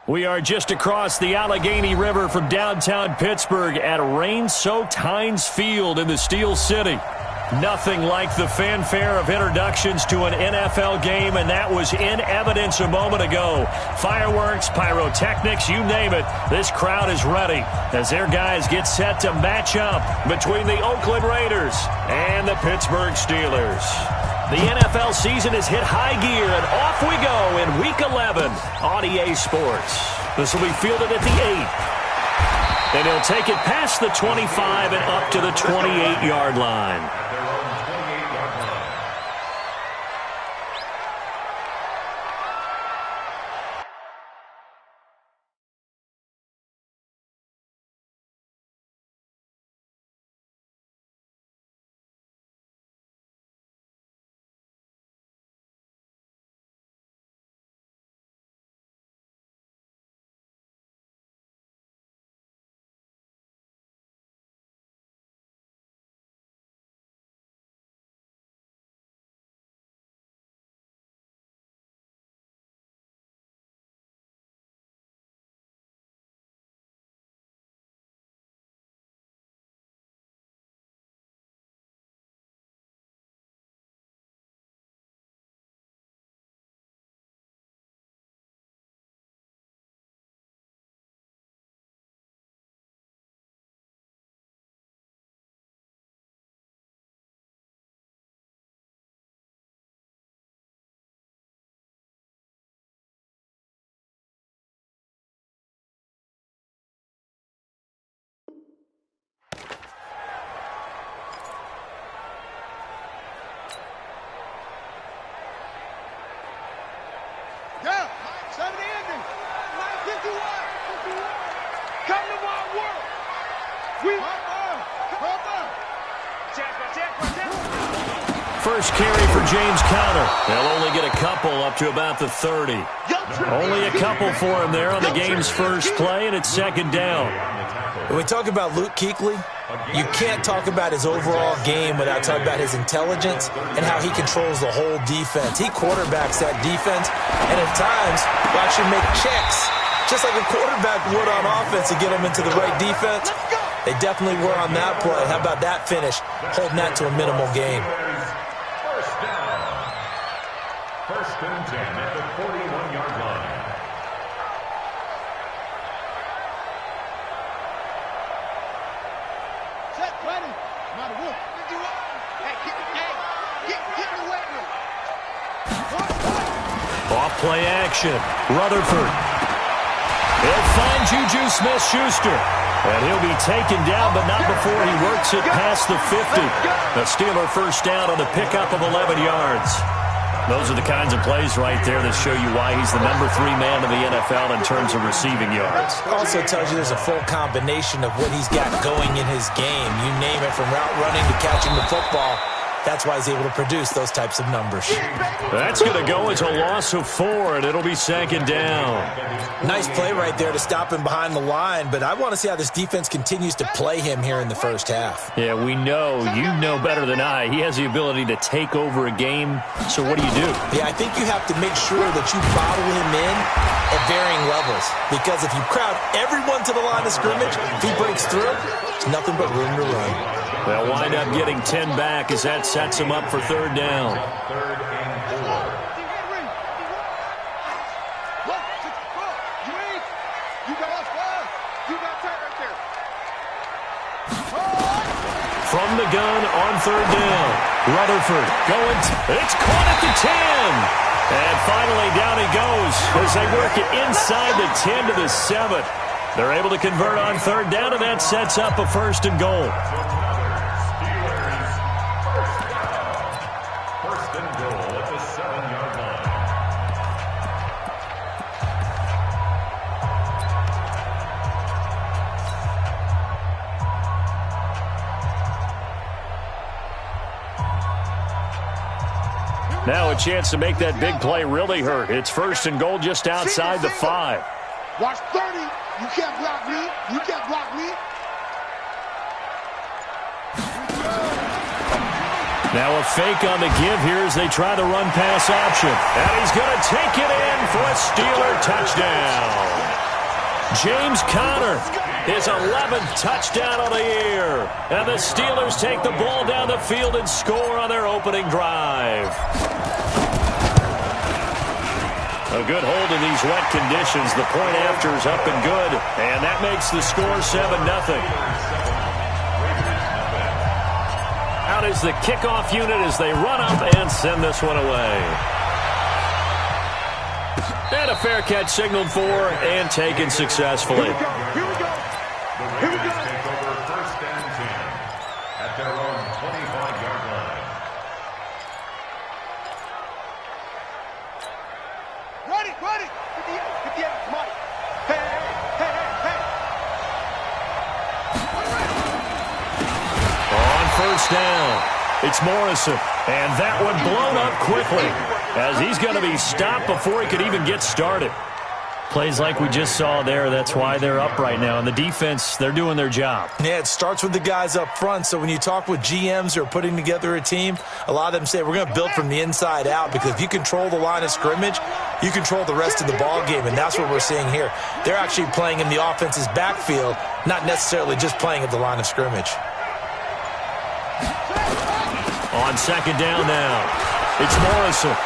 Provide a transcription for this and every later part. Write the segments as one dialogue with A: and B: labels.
A: We are just across the Allegheny River from downtown Pittsburgh at rain-soaked Heinz Field in the Steel City. Nothing like the fanfare of introductions to an NFL game, and that was in evidence a moment ago. Fireworks, pyrotechnics, you name it. This crowd is ready as their guys get set to match up between the Oakland Raiders and the Pittsburgh Steelers. The NFL season has hit high gear, and off we go in Week 11 on EA Sports. This will be fielded at the 8. And he'll take it past the 25 and up to the 28-yard line. First carry for James Conner. They'll only get a couple up to about the 30. Only a couple for him there on the game's first play, and it's second down.
B: When we talk about Luke Kuechly, you can't talk about his overall game without talking about his intelligence and how he controls the whole defense. He quarterbacks that defense, and at times watch him make checks, just like a quarterback would on offense to get him into the right defense. They definitely were on that play. How about that finish, holding that to a minimal gain.
C: First and 10 at the 41-yard line.
D: Set, ready. Not a wolf. Hey, get the wet one.
A: Off play action. Rutherford. He'll find Juju Smith-Schuster. And he'll be taken down, but not before he works it past the 50. The Steeler first down on the pickup of 11 yards. Those are the kinds of plays right there that show you why he's the number 3 man in the NFL in terms of receiving yards.
B: Also tells you there's a full combination of what he's got going in his game. You name it, from route running to catching the football. That's why he's able to produce those types of numbers.
A: That's going to go as a loss of 4, and it'll be second down.
B: Nice play right there to stop him behind the line, but I want to see how this defense continues to play him here in the first half.
A: Yeah, we know. You know better than I. He has the ability to take over a game, so what do you do?
B: Yeah, I think you have to make sure that you bottle him in at varying levels, because if you crowd everyone to the line of scrimmage, if he breaks through, there's nothing but room to run.
A: They'll wind up getting 10 back as that sets him up for third down. From the gun on third down, Rutherford going. It's caught at the 10. And finally down he goes as they work it inside the 10 to the 7. They're able to convert on third down, and that sets up a first and goal. Now a chance to make that big play really hurt. It's first and goal just outside the 5.
D: Watch 30. You can't block me. You can't block me.
A: Now a fake on the give here as they try the run pass option. And he's going to take it in for a Steeler touchdown. James Conner, his 11th touchdown of the year. And the Steelers take the ball down the field and score on their opening drive. A good hold in these wet conditions. The point after is up and good. And that makes the score 7-0. Out is the kickoff unit as they run up and send this one away. And a fair catch signaled for and taken successfully.
C: Here we go. The Raiders take over 1st and 10 at their own 25-yard line.
D: Run it. Get the end. Come on. Hey.
A: On 1st down, it's Morrison. And that one blown up quickly, as he's going to be stopped before he could even get started. Plays like we just saw there, that's why they're up right now. And the defense, they're doing their job.
B: Yeah, it starts with the guys up front. So when you talk with GMs who are putting together a team, a lot of them say we're going to build from the inside out, because if you control the line of scrimmage, you control the rest of the ball game, and that's what we're seeing here. They're actually playing in the offense's backfield, not necessarily just playing at the line of scrimmage.
A: On 2nd down now, it's Morrison.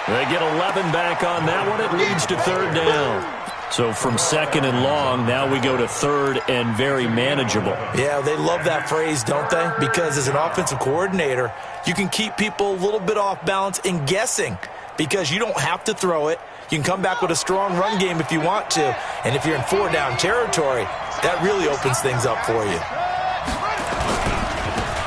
A: They get 11 back on that one. It leads to 3rd down. So from 2nd and long, now we go to 3rd and very manageable.
B: Yeah, they love that phrase, don't they? Because as an offensive coordinator, you can keep people a little bit off balance and guessing, because you don't have to throw it. You can come back with a strong run game if you want to. And if you're in 4-down territory, that really opens things up for you.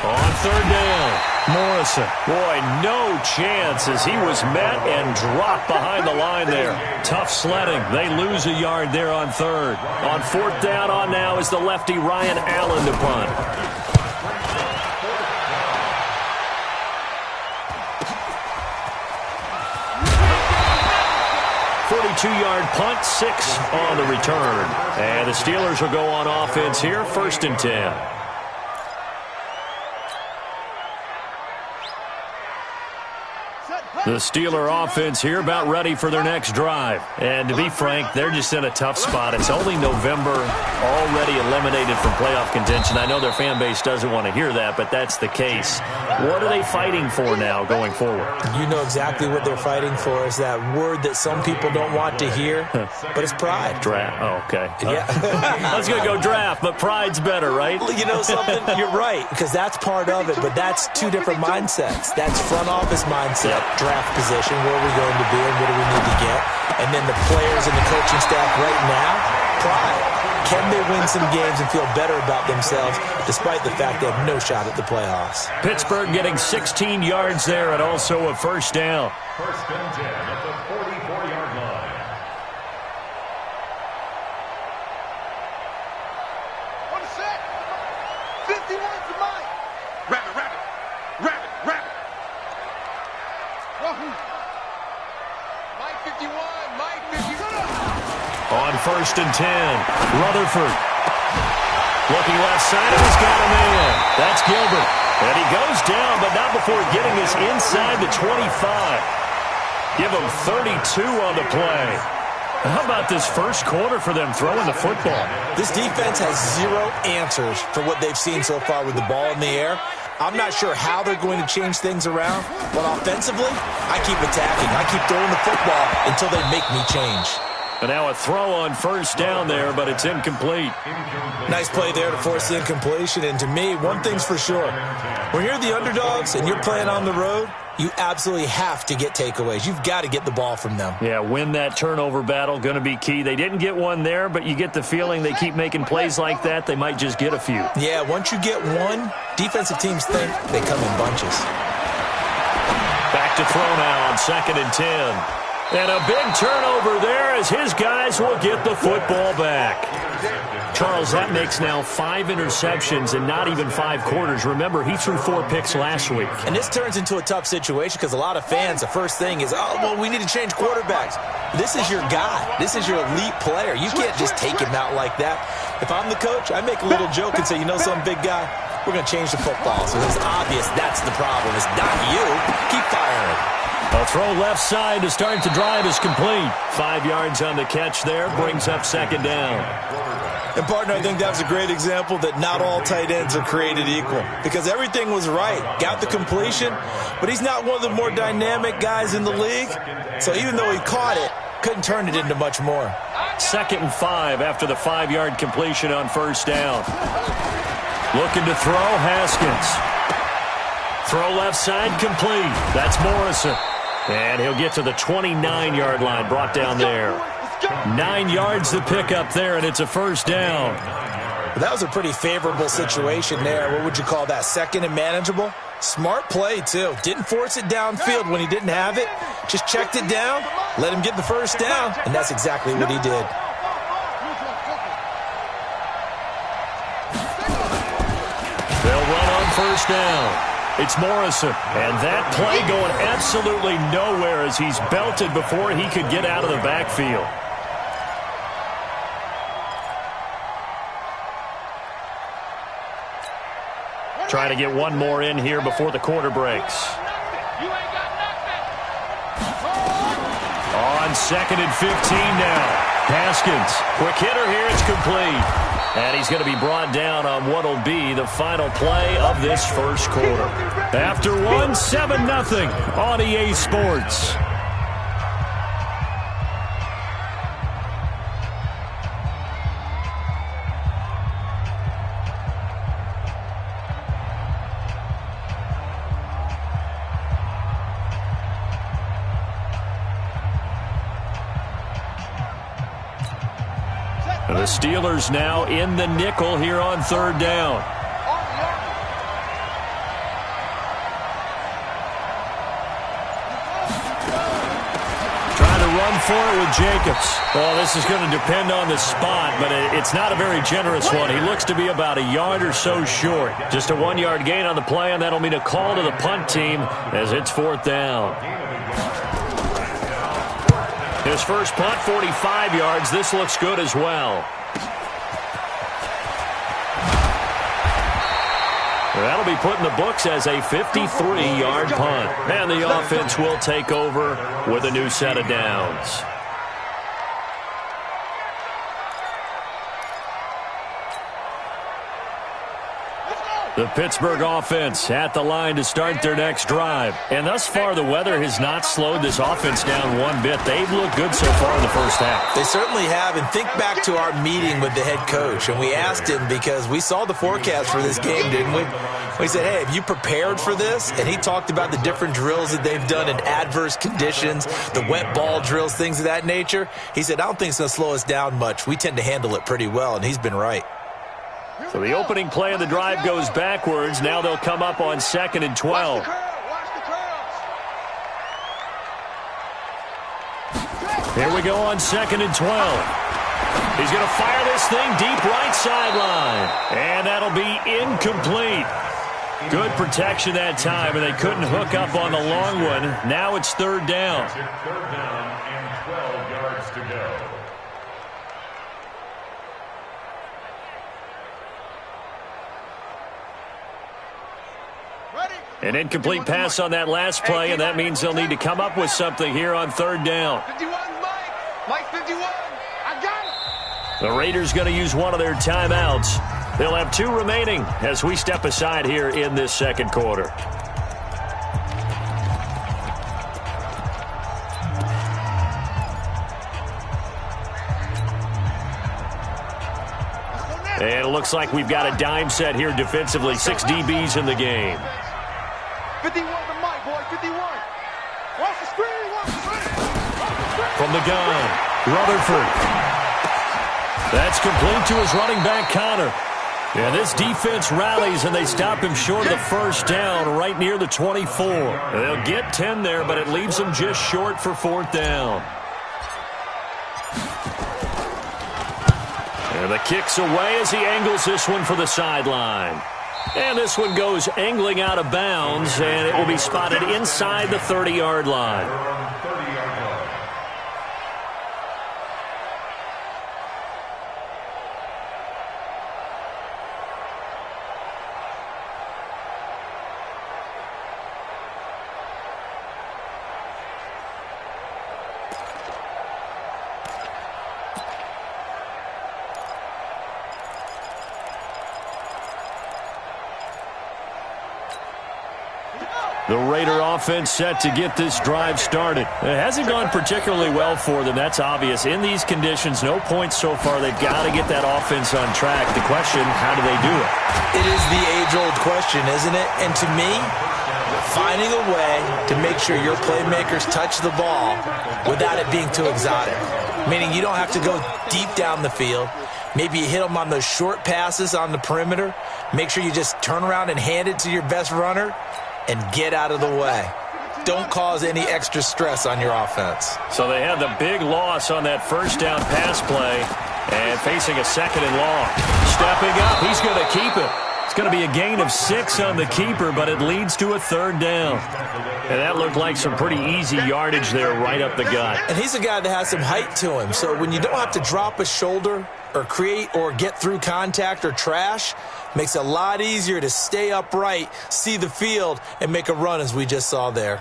A: On 3rd down, Morrison. Boy, no chance as he was met and dropped behind the line there. Tough sledding. They lose a yard there on 3rd. On 4th down on now is the lefty Ryan Allen to punt. .42-yard punt, 6 on the return. And the Steelers will go on offense here, 1st and 10. The Steeler offense here about ready for their next drive. And to be frank, they're just in a tough spot. It's only November, already eliminated from playoff contention. I know their fan base doesn't want to hear that, but that's the case. What are they fighting for now going forward?
B: You know exactly what they're fighting for. Is that word that some people don't want to hear, but it's pride.
A: Draft. Oh, okay.
B: Yeah.
A: I was going to go draft, but pride's better, right?
B: Well, you know something? You're right, because that's part of it, but that's two different mindsets. That's front office mindset, draft position, where are we going to be and what do we need to get? And then the players and the coaching staff right now, pride. Can they win some games and feel better about themselves despite the fact they have no shot at the playoffs?
A: Pittsburgh getting 16 yards there and also a 1st down.
C: 1st and 10 at the 44-yard line.
D: On the set. 51 for Mike. Rabbit. Mike 51.
A: On 1st and 10, Rutherford. Looking left side, and he's got a man. That's Gilbert. And he goes down, but not before getting us inside the 25. Give him 32 on the play. How about this first quarter for them throwing the football?
B: This defense has zero answers for what they've seen so far with the ball in the air. I'm not sure how they're going to change things around, but offensively, I keep attacking. I keep throwing the football until they make me change.
A: And now a throw on 1st down there, but it's incomplete.
B: Nice play there to force the incompletion. And to me, one thing's for sure. When you're the underdogs and you're playing on the road, you absolutely have to get takeaways. You've got to get the ball from them.
A: Yeah, win that turnover battle, going to be key. They didn't get one there, but you get the feeling they keep making plays like that, they might just get a few.
B: Yeah, once you get one, defensive teams think they come in bunches.
A: Back to throw now on 2nd and 10. And a big turnover there as his guys will get the football back. Charles, that makes now 5 interceptions and not even 5 quarters. Remember, he threw 4 picks last week.
B: And this turns into a tough situation because a lot of fans, the first thing is, oh, well, we need to change quarterbacks. This is your guy. This is your elite player. You can't just take him out like that. If I'm the coach, I make a little joke and say, you know something, big guy? We're going to change the football. So it's obvious that's the problem. It's not you. Keep firing.
A: A throw left side to start the drive is complete. 5 yards on the catch there, brings up second down.
B: And, partner, I think that was a great example that not all tight ends are created equal because everything was right. Got the completion, but he's not one of the more dynamic guys in the league. So even though he caught it, couldn't turn it into much more.
A: 2nd and 5 after the 5-yard completion on first down. Looking to throw, Haskins. Throw left side, complete. That's Morrison. And he'll get to the 29-yard line, brought down there. 9 yards to pick up there, and it's a first down.
B: That was a pretty favorable situation there. What would you call that? 2nd and manageable? Smart play, too. Didn't force it downfield when he didn't have it. Just checked it down, let him get the first down, and that's exactly what he did.
A: They'll run on first down. It's Morrison, and that play going absolutely nowhere as he's belted before he could get out of the backfield. Trying to get one more in here before the quarter breaks. On 2nd and 15 now. Haskins, quick hitter here, it's complete. And he's going to be brought down on what will be the final play of this first quarter. After one, 7-0 on EA Sports. The Steelers now in the nickel here on third down. Trying to run for it with Jacobs. Well, this is going to depend on the spot, but it's not a very generous one. He looks to be about a yard or so short. Just a 1-yard gain on the play, and that'll mean a call to the punt team as it's fourth down. His first punt, 45 yards. This looks good as well. That'll be put in the books as a 53-yard punt. And the offense will take over with a new set of downs. The Pittsburgh offense at the line to start their next drive. And thus far, the weather has not slowed this offense down one bit. They've looked good so far in the first half.
B: They certainly have. And think back to our meeting with the head coach. And we asked him because we saw the forecast for this game, didn't we? We said, hey, have you prepared for this? And he talked about the different drills that they've done in adverse conditions, the wet ball drills, things of that nature. He said, I don't think it's going to slow us down much. We tend to handle it pretty well, and he's been right.
A: So the opening play of the drive goes backwards. Now they'll come up on 2nd and 12. Here we go on 2nd and 12. He's going to fire this thing deep right sideline. And that'll be incomplete. Good protection that time, and they couldn't hook up on the long one. Now it's third down.
C: Third down and 12 yards to go.
A: An incomplete pass on that last play, and that means they'll need to come up with something here on third down.
D: 51, Mike 51. I got it.
A: The Raiders going to use one of their timeouts. They'll have 2 remaining as we step aside here in this second quarter. And it looks like we've got a dime set here defensively. 6 DBs in the game.
D: 51 to Mike, boy, 51. Watch the screen, watch the screen.
A: From the gun, Rutherford. That's complete to his running back, Connor. Yeah, this defense rallies, and they stop him short of the first down right near the 24. They'll get 10 there, but it leaves them just short for fourth down. And the kick's away as he angles this one for the sideline. And this one goes angling out of bounds, and it will be spotted inside the 30-yard line. The Raider offense set to get this drive started. It hasn't gone particularly well for them. That's obvious. In these conditions, no points so far. They've got to get that offense on track. The question, how do they do it?
B: It is the age-old question, isn't it? And to me, finding a way to make sure your playmakers touch the ball without it being too exotic. Meaning you don't have to go deep down the field. Maybe you hit them on those short passes on the perimeter. Make sure you just turn around and hand it to your best runner and get out of the way. Don't cause any extra stress on your offense.
A: So they had the big loss on that first down pass play and facing a 2nd and long. Stepping up, he's going to keep it. It's going to be a gain of 6 on the keeper, but it leads to a 3rd down. And that looked like some pretty easy yardage there right up the gut.
B: And he's a guy that has some height to him, so when you don't have to drop a shoulder or create or get through contact or trash, makes it a lot easier to stay upright, see the field, and make a run as we just saw there.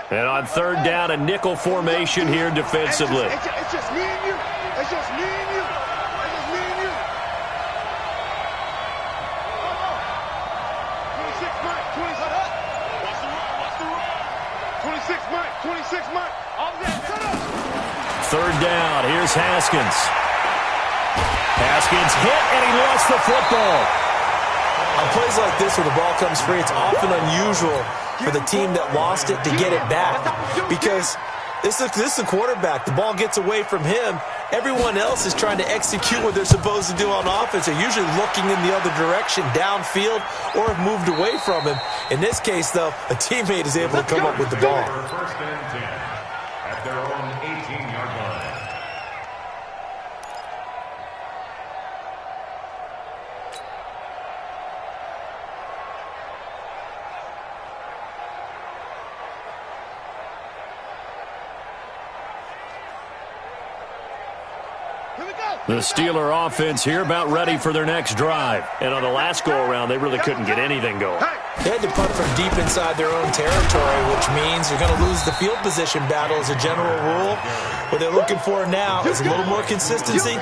A: And on 3rd down, a nickel formation here defensively.
D: It's just me and you. It's just me and you. It's just me and you. 26 Mike. 26 Mike. 26 Mike. All that. Shut up.
A: 3rd down. Here's Haskins. Haskins hit, and he lost the football.
B: On plays like this where the ball comes free, it's often unusual for the team that lost it to get it back because this is the quarterback. The ball gets away from him. Everyone else is trying to execute what they're supposed to do on offense. They're usually looking in the other direction, downfield, or have moved away from him. In this case, though, a teammate is able to come up with the ball.
C: 1st and 10 at their own 18-yard line.
A: The Steeler offense here about ready for their next drive. And on the last go-around, they really couldn't get anything going.
B: They had to punt from deep inside their own territory, which means you're going to lose the field position battle as a general rule. What they're looking for now is a little more consistency,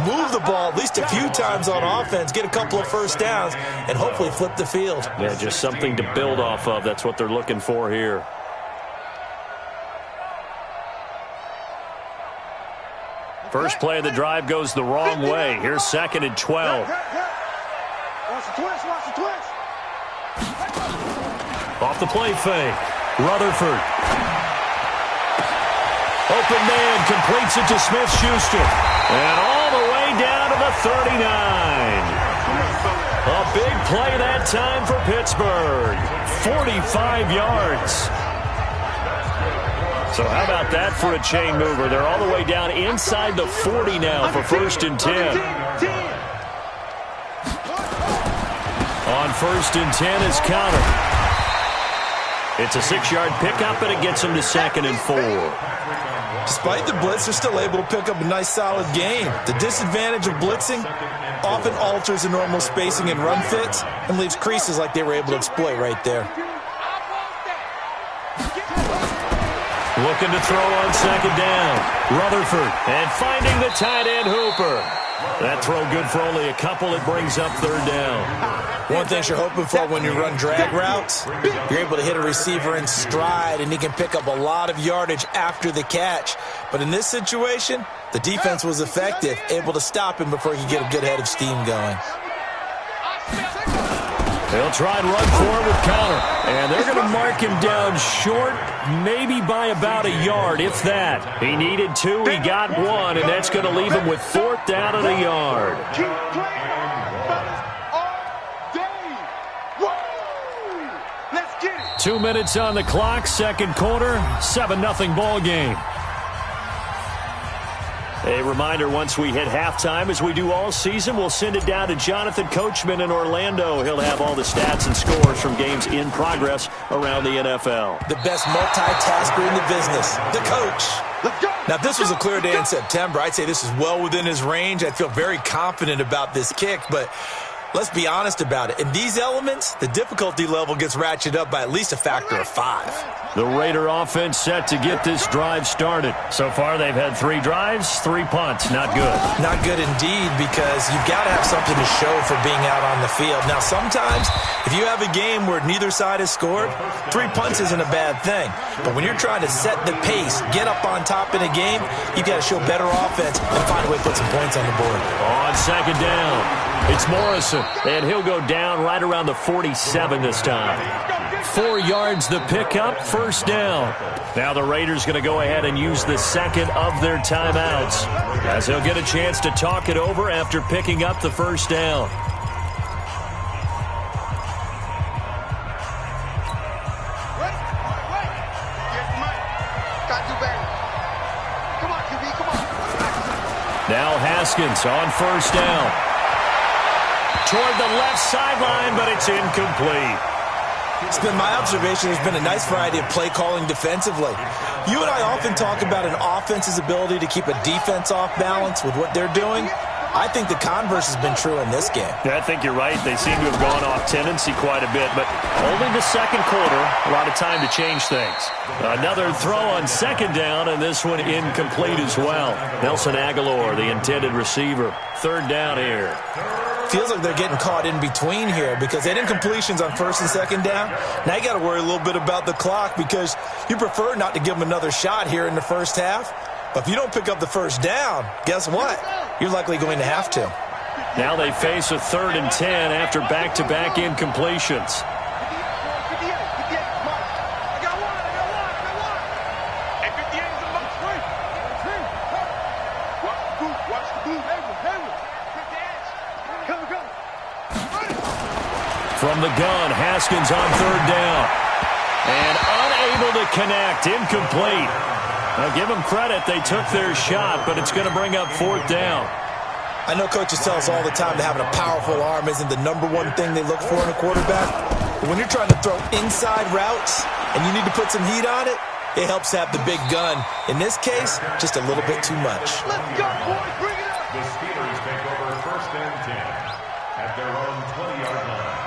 B: move the ball at least a few times on offense, get a couple of 1st downs, and hopefully flip the field.
A: Yeah, just something to build off of. That's what they're looking for here. First play of the drive goes the wrong way. Here's 2nd and 12.
D: Watch the twist. Watch the twist.
A: Off the play fake. Rutherford. Open man completes it to Smith-Schuster. And all the way down to the 39. A big play that time for Pittsburgh. 45 yards. So how about that for a chain mover? They're all the way down inside the 40 now for 1st and 10. On 1st and 10 is Counter. It's a 6-yard pickup, and it gets them to 2nd and 4.
B: Despite the blitz, they're still able to pick up a nice, solid gain. The disadvantage of blitzing often alters the normal spacing and run fits and leaves creases like they were able to exploit right there.
A: Looking to throw on 2nd down. Rutherford, and finding the tight end Hooper. That throw good for only a couple. It brings up 3rd down.
B: One thing you're hoping for when you run drag routes, you're able to hit a receiver in stride, and he can pick up a lot of yardage after the catch. But in this situation, the defense was effective, able to stop him before he could get a good head of steam going.
A: They'll try and run forward with Counter. And they're going to mark him down short, maybe by about a yard, if that. He needed 2, he got 1, and that's going to leave him with 4th down and a yard.
D: Keep playing all day. Woo! Let's get it.
A: 2 minutes on the clock, 2nd quarter, 7-0 ball game. A reminder, once we hit halftime, as we do all season, we'll send it down to Jonathan Coachman in Orlando. He'll have all the stats and scores from games in progress around the NFL.
B: The best multitasker in the business, the coach. Now, if this was a clear day in September, I'd say this is well within his range. I'd feel very confident about this kick, but Let's be honest about it. In these elements, the difficulty level gets ratcheted up by at least a factor of 5.
A: The Raider offense set to get this drive started. So far, they've had 3 drives, 3 punts. Not good.
B: Not good indeed, because you've got to have something to show for being out on the field. Now, sometimes, if you have a game where neither side has scored, 3 punts isn't a bad thing. But when you're trying to set the pace, get up on top in a game, you've got to show better offense and find a way to put some points on the board.
A: On second down, it's Morrison, and he'll go down right around the 47 this time. 4 yards the pickup, first down. Now the Raiders going to go ahead and use the second of their timeouts, as they'll get a chance to talk it over after picking up the first down. Now Haskins on first down. Toward the left sideline, but it's incomplete.
B: It's been my observation there's been a nice variety of play calling defensively. You and I often talk about an offense's ability to keep a defense off balance with what they're doing. I think the converse has been true in this game.
A: Yeah, I think you're right. They seem to have gone off tendency quite a bit, but only the second quarter, a lot of time to change things. Another throw on second down, and this one incomplete as well. Nelson Aguilar, the intended receiver. Third down here.
B: Feels like they're getting caught in between here because they had incompletions on first and second down. Now you got to worry a little bit about the clock because you prefer not to give them another shot here in the first half. But if you don't pick up the first down, guess what? You're likely going to have to.
A: Now they face a 3rd and 10 after back-to-back incompletions. From the gun, Haskins on 3rd down. And unable to connect, incomplete. Now give them credit, they took their shot, but it's going to bring up 4th down.
B: I know coaches tell us all the time that having a powerful arm isn't the #1 thing they look for in a quarterback. But when you're trying to throw inside routes and you need to put some heat on it, it helps to have the big gun. In this case, just a little bit too much.
D: Let's go, boys. Bring it up.
C: The Steelers take over 1st and 10 at their own 20-yard line.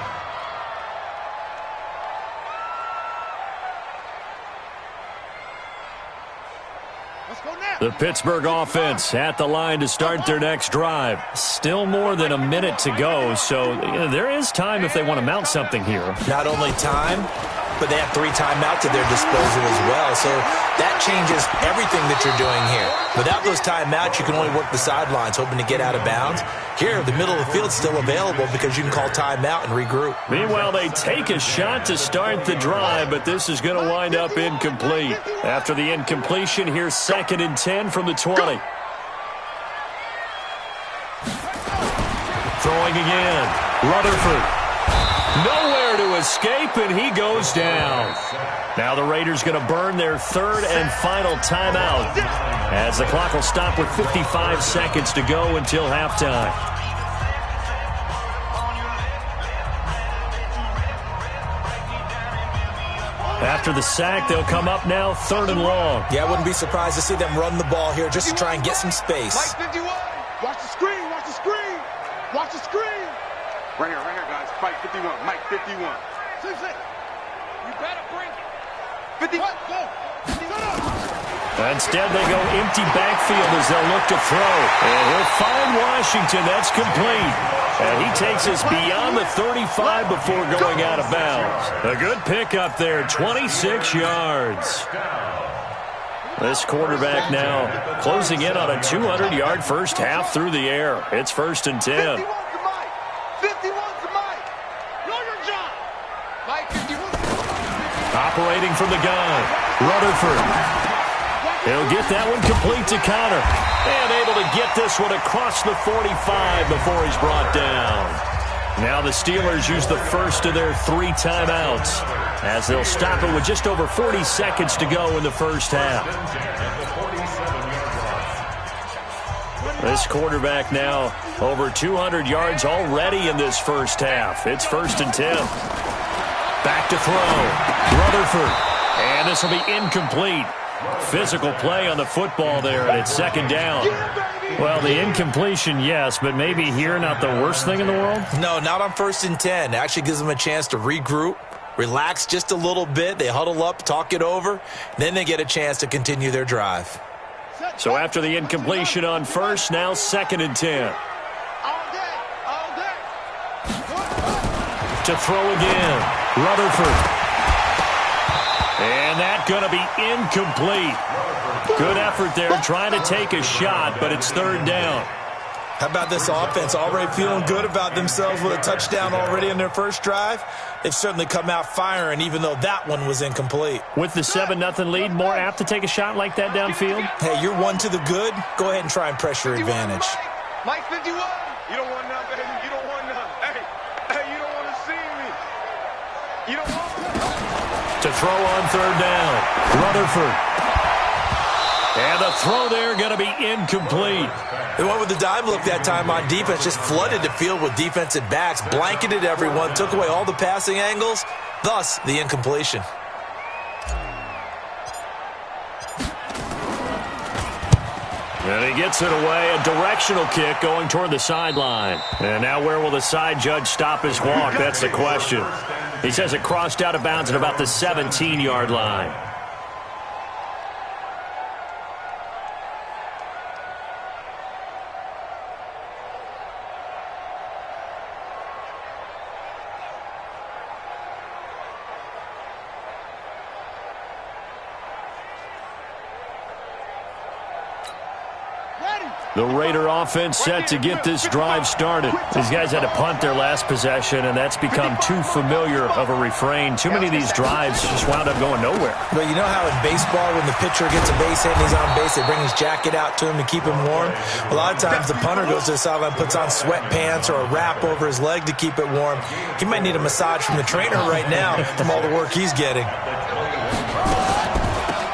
A: The Pittsburgh offense at the line to start their next drive. Still more than a minute to go, so there is time if they want to mount something here.
B: Not only time, but they have 3 timeouts at their disposal as well, so that changes everything that you're doing here. Without those timeouts, you can only work the sidelines, hoping to get out of bounds. Here, the middle of the field's still available because you can call timeout and regroup.
A: Meanwhile, they take a shot to start the drive, but this is going to wind up incomplete. After the incompletion, here's 2nd and 10 from the 20. Throwing again. Rutherford. Nowhere to escape, and he goes down. Now the Raiders going to burn their 3rd and final timeout as the clock will stop with 55 seconds to go until halftime. After the sack, they'll come up now 3rd and long.
B: Yeah, I wouldn't be surprised to see them run the ball here just to try and get some space.
D: Mike 51. Watch the screen. Watch the screen. Watch the screen. Right here, guys. Mike 51. Mike 51. You better bring it. 51. Go.
A: Instead, they go empty backfield as they'll look to throw. And he'll find Washington. That's complete. And he takes us beyond the 35 before going out of bounds. A good pickup there, 26 yards. This quarterback now closing in on a 200-yard first half through the air. It's 1st and 10.
D: 51's the Mike. Know your job. Mike 51.
A: Operating from the gun, Rutherford. He'll get that one complete to Connor. And able to get this one across the 45 before he's brought down. Now the Steelers use the first of their 3 timeouts as they'll stop it with just over 40 seconds to go in the first half. This quarterback now over 200 yards already in this first half. It's 1st and 10. Back to throw. Rutherford. And this will be incomplete. Physical play on the football there, and it's second down. Well, the incompletion, yes, but maybe here not the worst thing in the world?
B: No, not on 1st and 10. It actually gives them a chance to regroup, relax just a little bit. They huddle up, talk it over. Then they get a chance to continue their drive.
A: So after the incompletion on first, now 2nd and 10. To throw again, Rutherford. And that's going to be incomplete. Good effort there trying to take a shot, but it's 3rd down.
B: How about this offense already feeling good about themselves with a touchdown already in their first drive? They've certainly come out firing, even though that one was incomplete.
A: With the 7-0 lead, more apt to take a shot like that downfield?
B: Hey, you're one to the good. Go ahead and try and press your advantage.
D: Mike 51. You don't want none, baby. You don't want none. Hey, you don't want to see me. You don't want
A: to throw on 3rd down. Rutherford. And the throw there going to be incomplete.
B: They went with the dime look that time on defense, just flooded the field with defensive backs, blanketed everyone, took away all the passing angles, thus the incompletion.
A: And he gets it away, a directional kick going toward the sideline. And now where will the side judge stop his walk? That's the question. He says it crossed out of bounds at about the 17-yard line. The Raider offense set to get this drive started. These guys had to punt their last possession, and that's become too familiar of a refrain. Too many of these drives just wound up going nowhere.
B: But you know how in baseball, when the pitcher gets a base hit and he's on base, they bring his jacket out to him to keep him warm? A lot of times the punter goes to the sideline, puts on sweatpants or a wrap over his leg to keep it warm. He might need a massage from the trainer right now from all the work he's getting.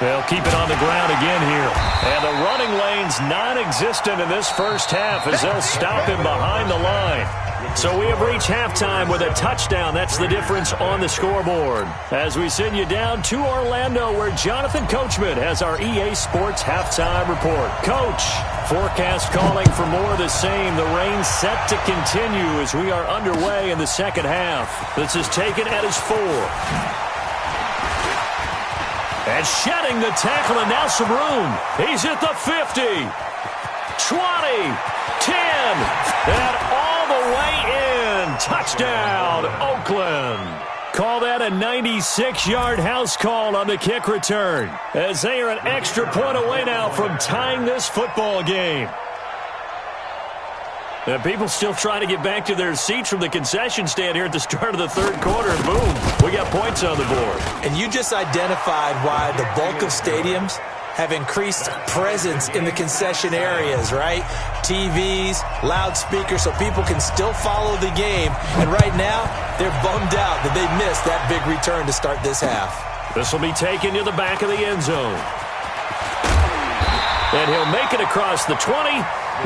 A: They'll keep it on the ground again here. And the running lane's non-existent in this first half as they'll stop him behind the line. So we have reached halftime with a touchdown. That's the difference on the scoreboard. As we send you down to Orlando, where Jonathan Coachman has our EA Sports halftime report. Coach, forecast calling for more of the same. The rain set to continue as we are underway in the second half. This is taken at his 4. And shedding the tackle, and now some room. He's at the 50, 20, 10, and all the way in. Touchdown, Oakland. Call that a 96-yard house call on the kick return, as they are an extra point away now from tying this football game. And people still trying to get back to their seats from the concession stand here at the start of the third quarter, and boom, we got points on the board.
B: And you just identified why the bulk of stadiums have increased presence in the concession areas, right? TVs, loudspeakers, so people can still follow the game. And right now, they're bummed out that they missed that big return to start this half.
A: This will be taken to the back of the end zone. And he'll make it across the 20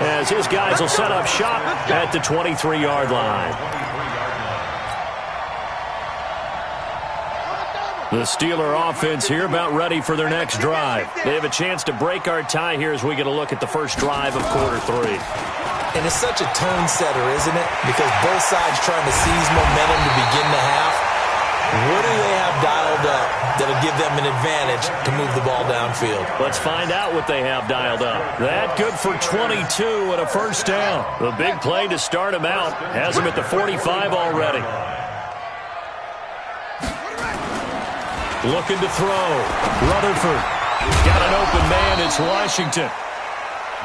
A: as his guys will set up shop at the 23-yard line. The Steeler offense here about ready for their next drive. They have a chance to break our tie here as we get a look at the first drive of quarter 3.
B: And it's such a tone setter, isn't it? Because both sides trying to seize momentum to begin the half. What do they have dialed up that'll give them an advantage to move the ball downfield?
A: Let's find out what they have dialed up. That good for 22 and a first down. The big play to start him out has him at the 45 already. Looking to throw. Rutherford. Got an open man. It's Washington.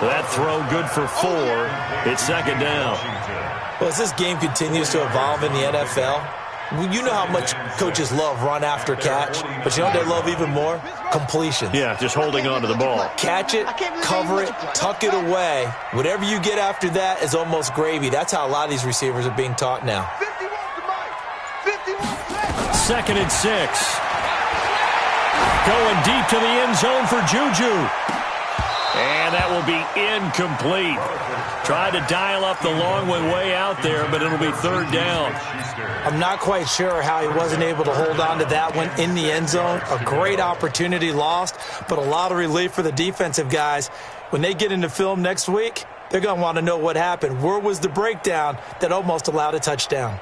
A: That throw good for 4. It's second down.
B: Well, as this game continues to evolve in the NFL, you know how much coaches love run after catch, but you know what they love even more? Completions.
A: Yeah, just holding on to the ball.
B: Catch it, cover it, tuck it away. Whatever you get after that is almost gravy. That's how a lot of these receivers are being taught now.
A: 2nd and 6. Going deep to the end zone for Juju. And that will will be incomplete. Tried to dial up the long one way out there, but it'll be third down.
B: I'm not quite sure how he wasn't able to hold on to that one in the end zone. A great opportunity lost, but a lot of relief for the defensive guys. When they get into film next week, they're going to want to know what happened. Where was the breakdown that almost allowed a touchdown?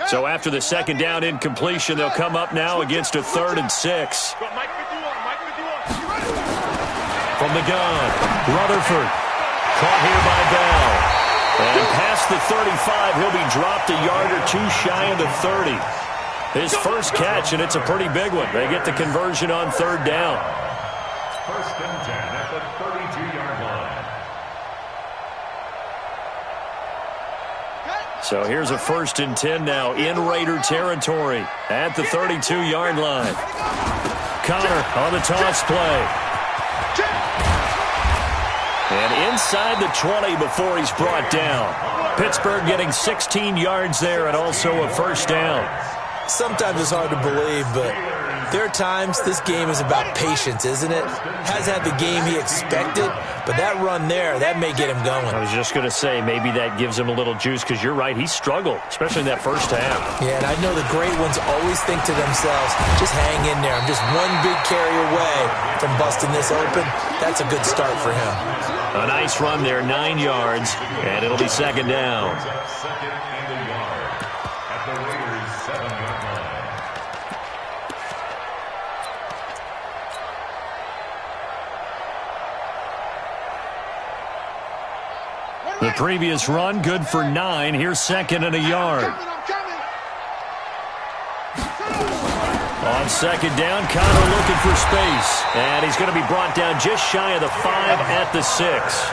A: So after the second down incompletion, they'll come up now against a 3rd and 6. From the gun, Rutherford. Caught here by Bell. And past the 35, he'll be dropped a yard or two shy of the 30. His first catch, and it's a pretty big one. They get the conversion on 3rd down.
C: 1st and 10 at the 32-yard line.
A: So here's a 1st and 10 now in Raider territory at the 32-yard line. Connor on the toss play. And inside the 20 before he's brought down. Pittsburgh getting 16 yards there and also a 1st down.
B: Sometimes it's hard to believe, but there are times this game is about patience, isn't it? Has had the game he expected, but that run there, that may get him going.
A: I was just going to say, maybe that gives him a little juice, because you're right, he struggled, especially in that first half.
B: Yeah, and I know the great ones always think to themselves, just hang in there. I'm just one big carry away from busting this open. That's a good start for him.
A: A nice run there, 9 yards, and it'll be 2nd down.
C: Second and a yard at the Raiders' 7-yard line.
A: The previous run, good for 9. Here's 2nd and a yard. On 2nd down, Connor looking for space. And he's going to be brought down just shy of the 5 at the 6.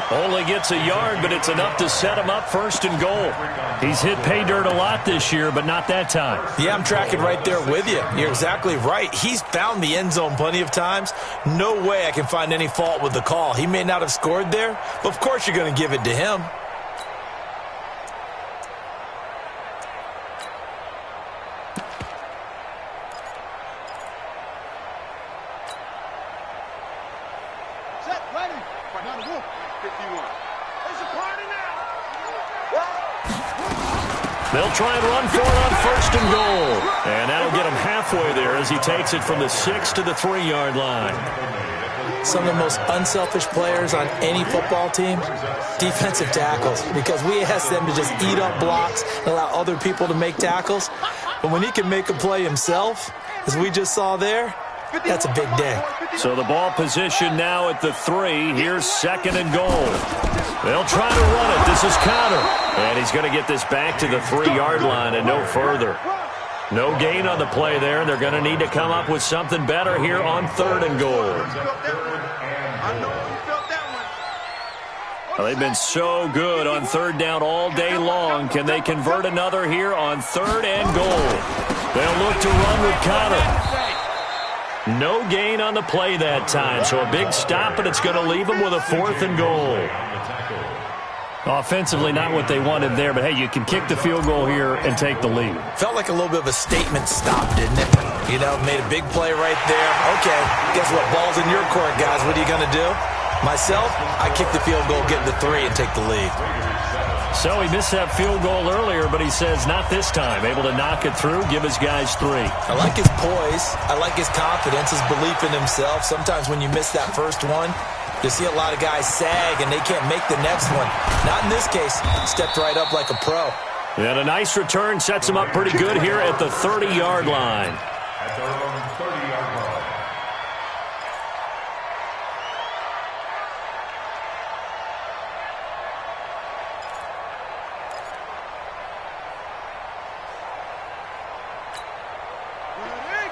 A: Only gets a yard, but it's enough to set him up 1st and goal. He's hit pay dirt a lot this year, but not that time.
B: Yeah, I'm tracking right there with you. You're exactly right. He's found the end zone plenty of times. No way I can find any fault with the call. He may not have scored there, but of course you're going to give it to him.
A: They'll try and run for it on 1st and goal. And that'll get him halfway there as he takes it from the 6 to the 3-yard line.
B: Some of the most unselfish players on any football team, defensive tackles, because we ask them to just eat up blocks and allow other people to make tackles. But when he can make a play himself, as we just saw there, that's a big day.
A: So the ball position now at the 3. Here's 2nd and goal. They'll try to run it. This is Connor. And he's going to get this back to the 3-yard line and no further. No gain on the play there. They're going to need to come up with something better here on 3rd and goal. Well, they've been so good on 3rd down all day long. Can they convert another here on 3rd and goal? They'll look to run with Connor. No gain on the play that time, so a big stop, and it's going to leave them with a 4th and goal. Offensively, not what they wanted there, but hey, you can kick the field goal here and take the lead.
B: Felt like a little bit of a statement stop, didn't it? You know, made a big play right there. Okay, guess what? Ball's in your court, guys. What are you going to do? Myself, I kick the field goal, get the 3, and take the lead.
A: So he missed that field goal earlier, but he says not this time. Able to knock it through, give his guys 3.
B: I like his poise. I like his confidence, his belief in himself. Sometimes when you miss that first one, you see a lot of guys sag and they can't make the next one. Not in this case. Stepped right up like a pro.
A: And a nice return sets him up pretty good here at the 30-yard line.
C: At their own 30-yard line.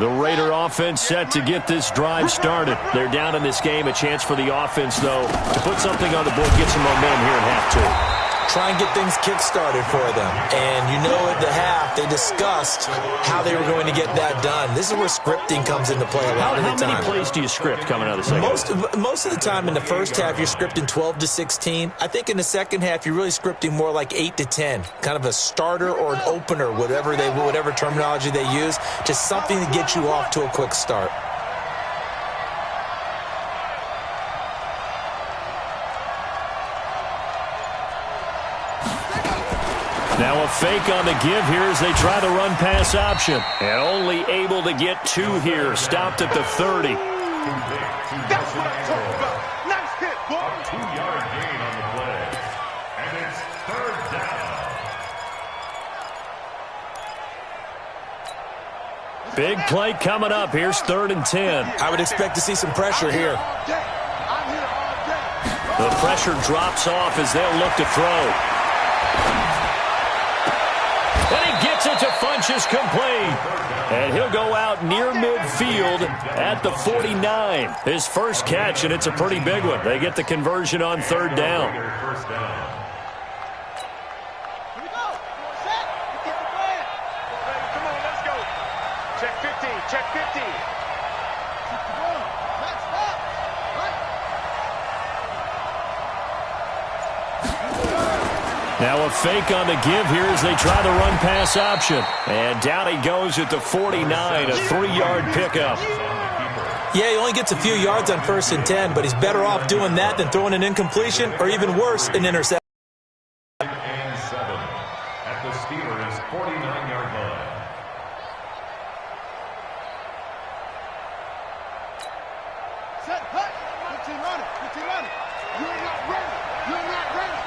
A: The Raider offense set to get this drive started. They're down in this game. A chance for the offense, though, to put something on the board, get some momentum here in half 2.
B: try and get things kick-started for them. And you know at the half, they discussed how they were going to get that done. This is where scripting comes into play a lot of the time.
A: How many plays do you script coming out of the second?
B: Most of the time in the first half, you're scripting 12 to 16. I think in the second half, you're really scripting more like 8 to 10. Kind of a starter or an opener, whatever terminology they use. Just something to get you off to a quick start.
A: Now a fake on the give here as they try the run-pass option. And only able to get 2 here. Stopped at the 30.
D: That's what I'm talking about. Nice hit, boy.
C: A 2-yard gain on the play. And it's third down.
A: Big play coming up. Here's 3rd and 10.
B: I would expect to see some pressure here.
A: The pressure drops off as they'll look to throw. Gets it to Funchess complete. And he'll go out near midfield at the 49. His first catch, and it's a pretty big one. They get the conversion on 3rd down.
C: First down.
D: Here we go. Set. Get the plan. Come on, let's go. Check 15. Check 15.
A: Now a fake on the give here as they try the run-pass option. And down he goes at the 49, a 3-yard pickup.
B: Yeah, he only gets a few yards on 1st and 10, but he's better off doing that than throwing an incompletion or even worse, an interception.
C: And 7 at the Steelers' 49-yard line.
D: Set, hut. 15 running. 15 running. You're not ready. You're not ready.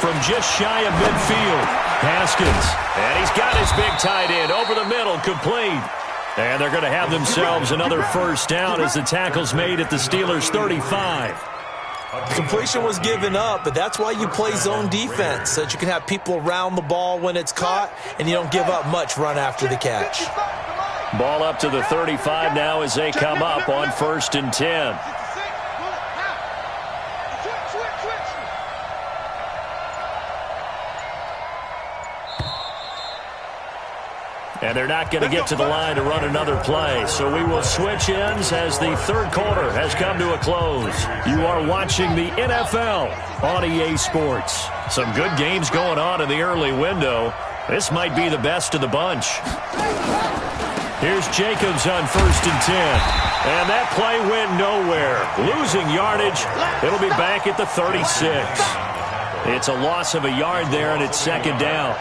A: From just shy of midfield, Haskins. And he's got his big tight end over the middle, complete. And they're going to have themselves another first down as the tackle's made at the Steelers' 35.
B: Completion was given up, but that's why you play zone defense, so that you can have people around the ball when it's caught, and you don't give up much run after the catch.
A: Ball up to the 35 now as they come up on 1st and 10. And they're not going to get to the line to run another play. So we will switch ends as the 3rd quarter has come to a close. You are watching the NFL on EA Sports. Some good games going on in the early window. This might be the best of the bunch. Here's Jacobs on 1st and 10. And that play went nowhere. Losing yardage. It'll be back at the 36. It's a loss of a yard there, and it's 2nd down.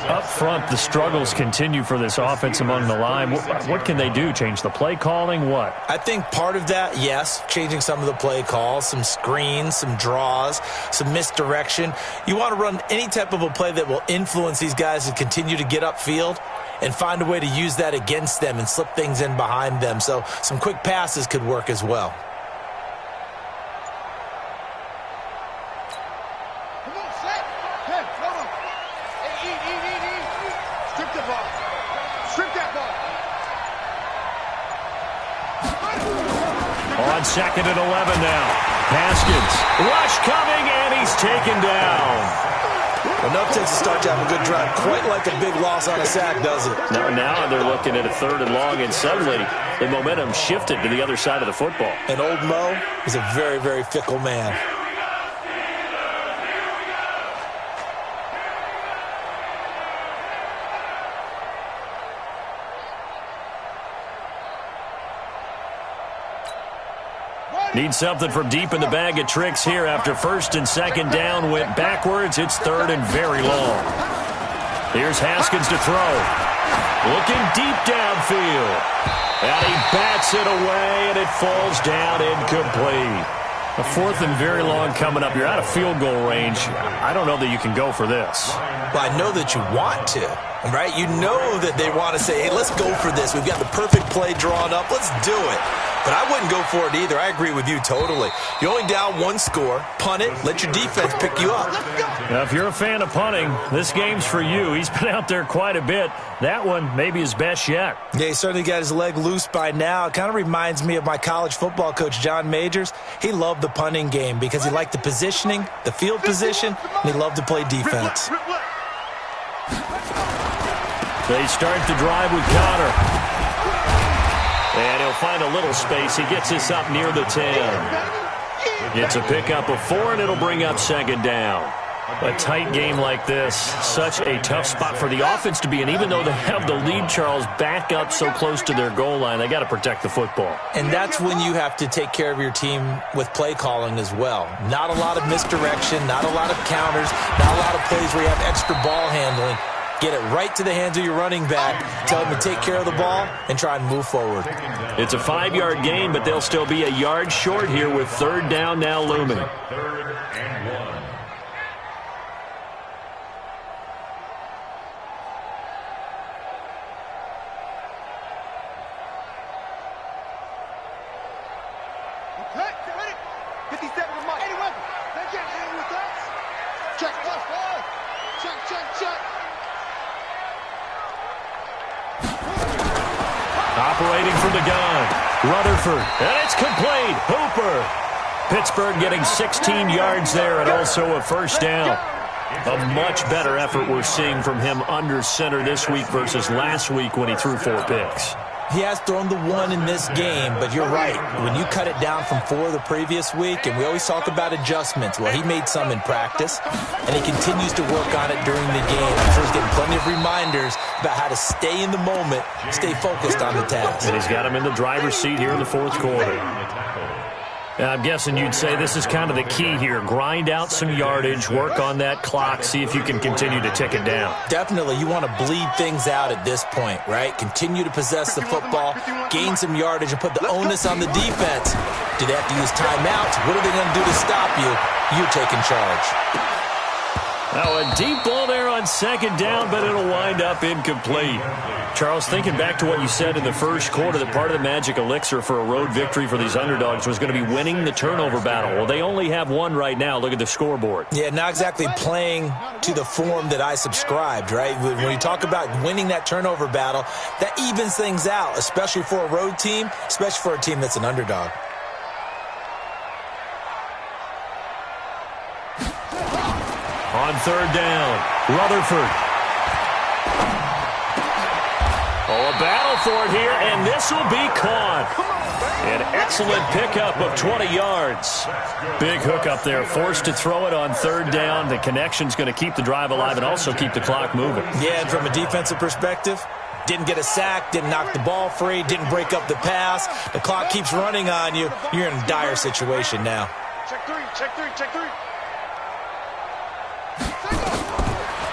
A: Up front, the struggles continue for this offense among the line. What can they do? Change the play calling? What?
B: I think part of that, yes, changing some of the play calls, some screens, some draws, some misdirection. You want to run any type of a play that will influence these guys to continue to get upfield and find a way to use that against them and slip things in behind them. So some quick passes could work as well.
A: On 2nd and 11 now. Haskins. Rush coming, and he's taken down.
B: Enough takes to start to have a good drive. Quite like a big loss on a sack, does it?
A: Now they're looking at a 3rd and long, and suddenly the momentum shifted to the other side of the football.
B: And old Mo is a very, very fickle man.
A: Need something from deep in the bag of tricks here after 1st and 2nd down went backwards. It's 3rd and very long. Here's Haskins to throw. Looking deep downfield. And he bats it away, and it falls down incomplete. A 4th and very long coming up. You're out of field goal range. I don't know that you can go for this.
B: Well, I know that you want to. Right? You know that they want to say, hey, let's go for this. We've got the perfect play drawn up. Let's do it. But I wouldn't go for it either. I agree with you totally. You're only down one score. Punt it. Let your defense pick you up.
A: Now, if you're a fan of punting, this game's for you. He's been out there quite a bit. That one maybe his best yet.
B: Yeah, he certainly got his leg loose by now. It kind of reminds me of my college football coach, John Majors. He loved the punting game because he liked the positioning, the field position, and he loved to play defense.
A: They start the drive with Connor. And he'll find a little space. He gets this up near the 10. It's a pickup of 4, and it'll bring up second down. A tight game like this, such a tough spot for the offense to be in. Even though they have the lead, Charles, back up so close to their goal line, they got to protect the football.
B: And that's when you have to take care of your team with play calling as well. Not a lot of misdirection, not a lot of counters, not a lot of plays where you have extra ball handling. Get it right to the hands of your running back. Tell him to take care of the ball and try and move forward.
A: It's a 5-yard gain, but they'll still be a yard short here with third down now looming.
C: Third and 1.
D: Okay, get ready. 57 to Mike. 81. They can't hang with us. Check, check.
A: Operating from the gun, Rutherford, and it's complete. Hooper. Pittsburgh getting 16 yards there and also a first down. A much better effort we're seeing from him under center this week versus last week when he threw 4 picks.
B: He has thrown the 1 in this game, but you're right. When you cut it down from 4 the previous week, and we always talk about adjustments, well, he made some in practice, and he continues to work on it during the game. I'm sure he's getting plenty of reminders about how to stay in the moment, stay focused on the task.
A: And he's got him in the driver's seat here in the 4th quarter. I'm guessing you'd say this is kind of the key here. Grind out some yardage, work on that clock, see if you can continue to tick it down.
B: Definitely, you want to bleed things out at this point, right? Continue to possess the football, gain some yardage, and put the onus on the defense. Do they have to use timeouts? What are they going to do to stop you? You're taking charge.
A: Now a deep ball there on second down, but it'll wind up incomplete. Charles, thinking back to what you said in the first quarter, that part of the magic elixir for a road victory for these underdogs was going to be winning the turnover battle. Well, they only have 1 right now. Look at the scoreboard.
B: Yeah, not exactly playing to the form that I subscribed, right? When you talk about winning that turnover battle, that evens things out, especially for a road team, especially for a team that's an underdog.
A: On third down, Rutherford. Oh, a battle for it here, and this will be caught. An excellent pickup of 20 yards. Big hookup there, forced to throw it on third down. The connection's going to keep the drive alive and also keep the clock moving.
B: Yeah, and from a defensive perspective, didn't get a sack, didn't knock the ball free, didn't break up the pass. The clock keeps running on you. You're in a dire situation now.
D: Check 3.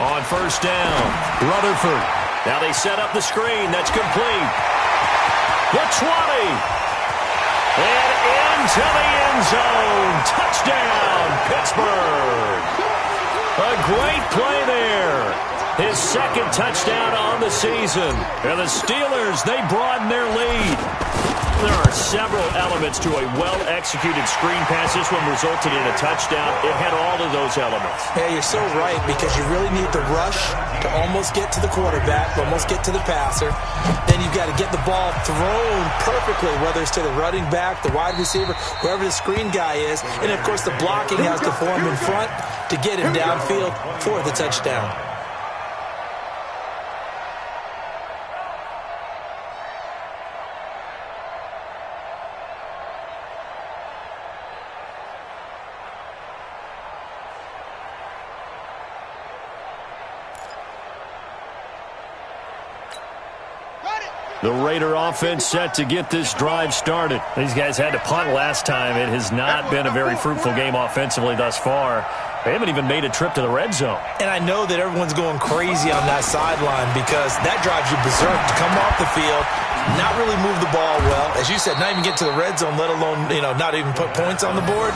A: On first down, Rutherford. Now they set up the screen. That's complete. The 20. And into the end zone. Touchdown, Pittsburgh. A great play there. His second touchdown on the season. And the Steelers, they broaden their lead. There are several elements to a well-executed screen pass. This one resulted in a touchdown. It had all of those elements.
B: Yeah, you're so right, because you really need the rush to almost get to the quarterback, almost get to the passer. Then you've got to get the ball thrown perfectly, whether it's to the running back, the wide receiver, whoever the screen guy is. And, of course, the blocking has to form in front to get him downfield for the touchdown.
A: The Raider offense set to get this drive started. These guys had to punt last time. It has not been a very fruitful game offensively thus far. They haven't even made a trip to the red zone.
B: And I know that everyone's going crazy on that sideline because that drives you berserk to come off the field, not really move the ball well. As you said, not even get to the red zone, let alone, not even put points on the board.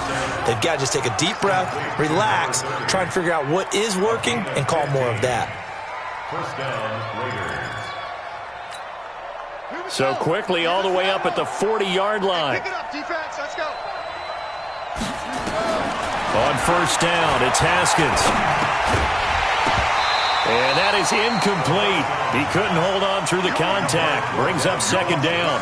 B: They've got to just take a deep breath, relax, try and figure out what is working and call more of that.
C: First down, Raiders.
A: So quickly all the way up at the 40-yard line.
D: Pick it up, defense. Let's go.
A: On first down, it's Haskins. And that is incomplete. He couldn't hold on through the contact. Brings up second down.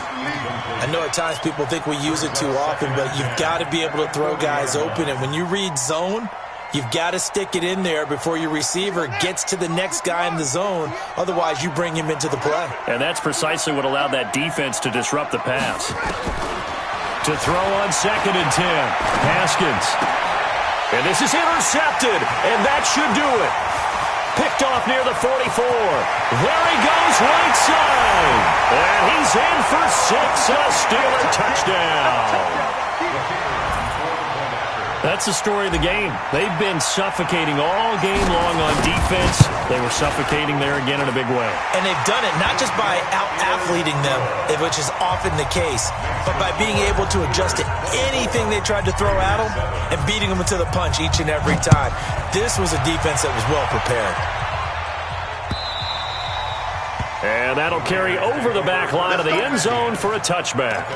B: I know at times people think we use it too often, but you've got to be able to throw guys open. And when you read zone, you've got to stick it in there before your receiver gets to the next guy in the zone. Otherwise, you bring him into the play.
A: And that's precisely what allowed that defense to disrupt the pass. To throw on second and 10. Haskins. And this is intercepted. And that should do it. Picked off near the 44. There he goes, right side. And he's in for 6, a Steeler touchdown. That's the story of the game. They've been suffocating all game long on defense. They were suffocating there again in a big way.
B: And they've done it not just by out-athleting them, which is often the case, but by being able to adjust to anything they tried to throw at them and beating them to the punch each and every time. This was a defense that was well prepared.
A: And that'll carry over the back line of the end zone for a touchback.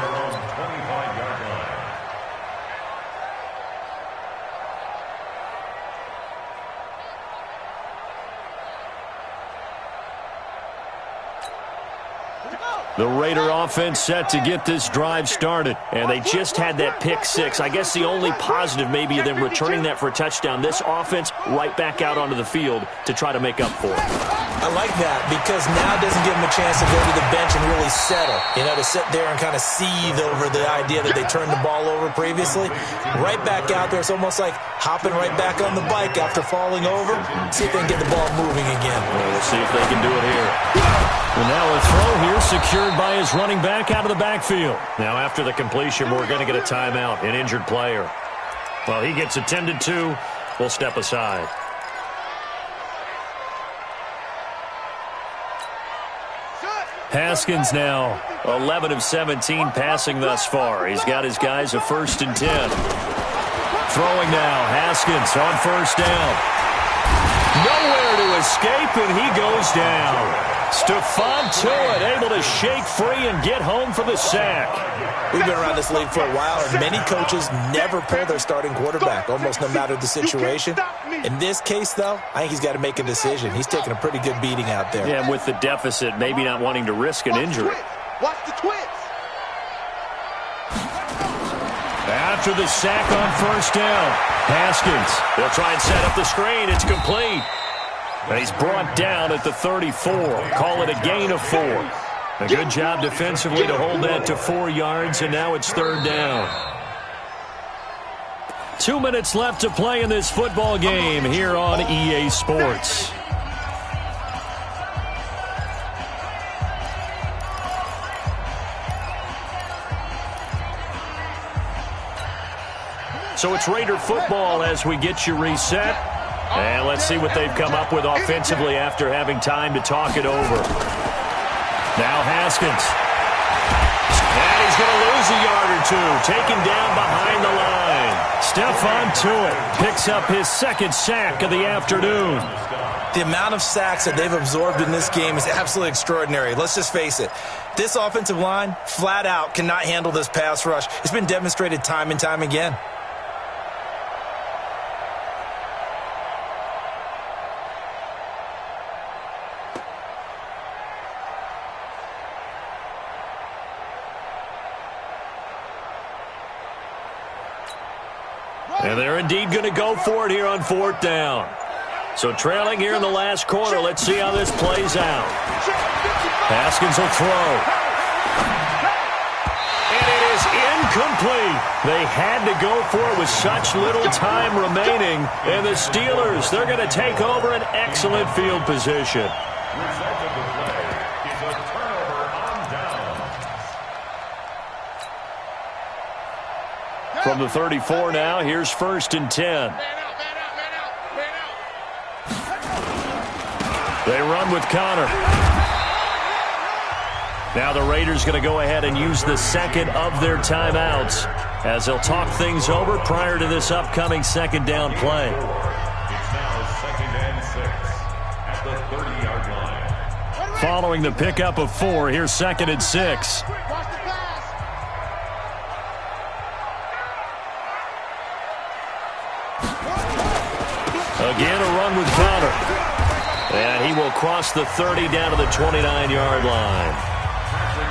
A: The Raider offense set to get this drive started, and they just had that pick six. I guess the only positive maybe of them returning that for a touchdown. This offense right back out onto the field to try to make up for it.
B: I like that because now it doesn't give them a chance to go to the bench and really settle, to sit there and kind of seethe over the idea that they turned the ball over previously. Right back out there, it's almost like hopping right back on the bike after falling over. See if they can get the ball moving again.
A: Well, we'll see if they can do it here. And now a throw here secured by his running back out of the backfield. Now after the completion, we're going to get a timeout, an injured player. Well, he gets attended to. We'll step aside. Haskins now 11 of 17 passing thus far. He's got his guys a 1st and 10. Throwing now, Haskins on first down. Nowhere to escape, and he goes down. Stephon Tuitt able to shake free and get home for the sack.
B: We've been around this league for a while, and many coaches never pull their starting quarterback, almost no matter the situation. In this case, though, I think he's got to make a decision. He's taking a pretty good beating out there.
A: Yeah, and with the deficit, maybe not wanting to risk an injury.
D: Watch the twins.
A: After the sack on first down, Haskins. They'll try and set up the screen. It's complete. And he's brought down at the 34. Call it a gain of 4. A good job defensively to hold that to 4 yards, and now it's 3rd down. 2 minutes left to play in this football game here on EA Sports. So it's Raider football as we get you reset. And let's see what they've come up with offensively after having time to talk it over. Now Haskins. And he's going to lose a yard or two. Taken down behind the line. Stephon Tuitt picks up his 2nd sack of the afternoon.
B: The amount of sacks that they've absorbed in this game is absolutely extraordinary. Let's just face it. This offensive line, flat out, cannot handle this pass rush. It's been demonstrated time and time again.
A: And they're indeed going to go for it here on 4th down. So trailing here in the last quarter, let's see how this plays out. Haskins will throw. And it is incomplete. They had to go for it with such little time remaining. And the Steelers, they're going to take over an excellent field position.
C: Result of the play is a turnover on down.
A: From the 34 now, here's 1st and 10. They run with Connor. Now the Raiders going to go ahead and use the 2nd of their timeouts as they'll talk things over prior to this upcoming 2nd down play.
C: It's now 2nd and 6 at the 30-yard line.
A: Following the pickup of 4, here's 2nd and 6. Again, a run with Conner. And he will cross the 30 down to the 29-yard line.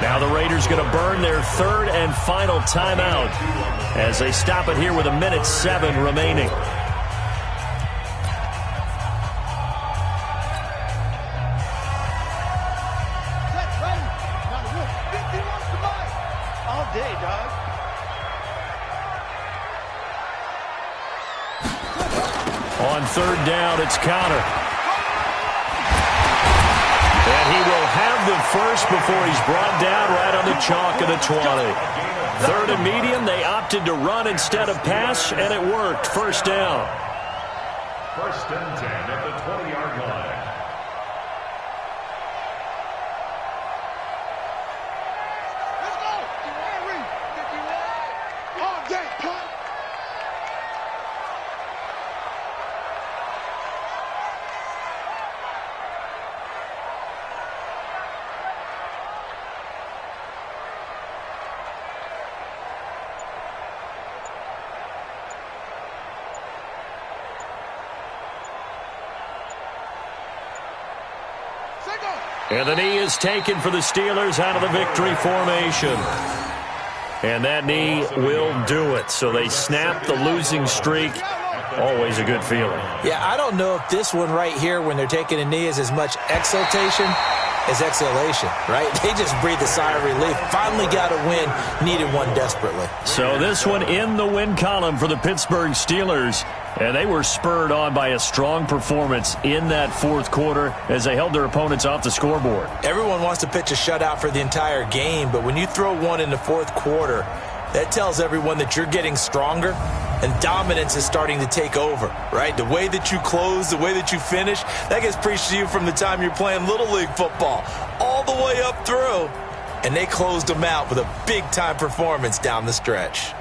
A: Now the Raiders going to burn their 3rd and final timeout as they stop it here with 1:07 remaining. On 3rd down, it's Conner. And he will have the first before he's brought down right on the chalk of the 20. 3rd and medium, they opted to run instead of pass, and it worked. 1st down.
C: 1st and 10 at the 20-yard line.
D: Let's go. All day, punt.
A: And the knee is taken for the Steelers out of the victory formation. And that knee will do it. So they snap the losing streak. Always a good feeling.
B: Yeah, I don't know if this one right here, when they're taking a knee, is as much exultation as exhalation, right? They just breathe a sigh of relief. Finally got a win. Needed one desperately.
A: So this one in the win column for the Pittsburgh Steelers. And they were spurred on by a strong performance in that 4th quarter as they held their opponents off the scoreboard.
B: Everyone wants to pitch a shutout for the entire game, but when you throw one in the 4th quarter, that tells everyone that you're getting stronger and dominance is starting to take over, right? The way that you close, the way that you finish, that gets preached to you from the time you're playing Little League football all the way up through. And they closed them out with a big-time performance down the stretch.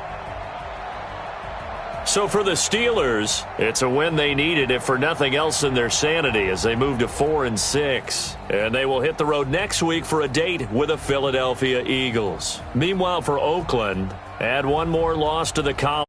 A: So for the Steelers, it's a win they needed, if for nothing else in their sanity, as they move to 4-6. And they will hit the road next week for a date with the Philadelphia Eagles. Meanwhile, for Oakland, add one more loss to the column.